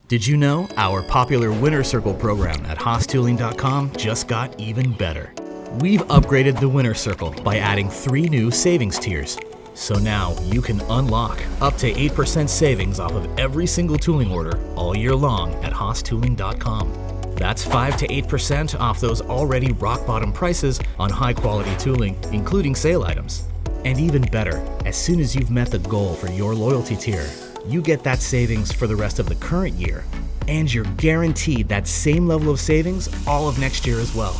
Did you know our popular Winner Circle program at HaasTooling.com just got even better? We've upgraded the Winner Circle by adding 3 new savings tiers. So now you can unlock up to 8% savings off of every single tooling order all year long at HaasTooling.com. That's 5 to 8% off those already rock-bottom prices on high-quality tooling, including sale items. And even better, as soon as you've met the goal for your loyalty tier, you get that savings for the rest of the current year, and you're guaranteed that same level of savings all of next year as well.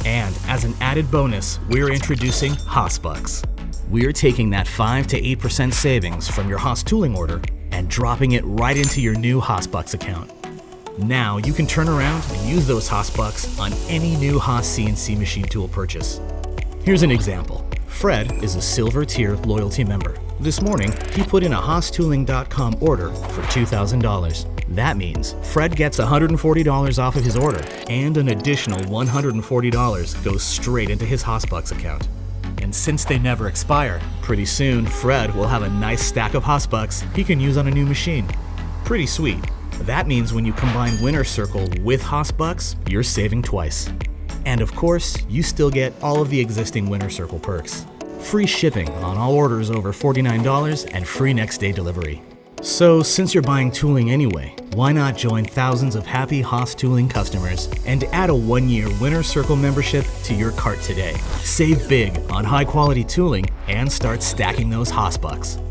And as an added bonus, we're introducing HaasBucks. We're taking that 5 to 8% savings from your Haas tooling order and dropping it right into your new HaasBucks account. Now you can turn around and use those HaasBucks on any new Haas CNC machine tool purchase. Here's an example. Fred is a silver tier loyalty member. This morning, he put in a HaasTooling.com order for $2,000. That means Fred gets $140 off of his order, and an additional $140 goes straight into his HaasBucks account. And since they never expire, pretty soon Fred will have a nice stack of HaasBucks he can use on a new machine. Pretty sweet. That means when you combine Winner Circle with HaasBucks, you're saving twice. And of course, you still get all of the existing Winner Circle perks. Free shipping on all orders over $49 and free next day delivery. So since you're buying tooling anyway, why not join thousands of happy Haas Tooling customers and add a 1-year Winner Circle membership to your cart today? Save big on high quality tooling and start stacking those HaasBucks.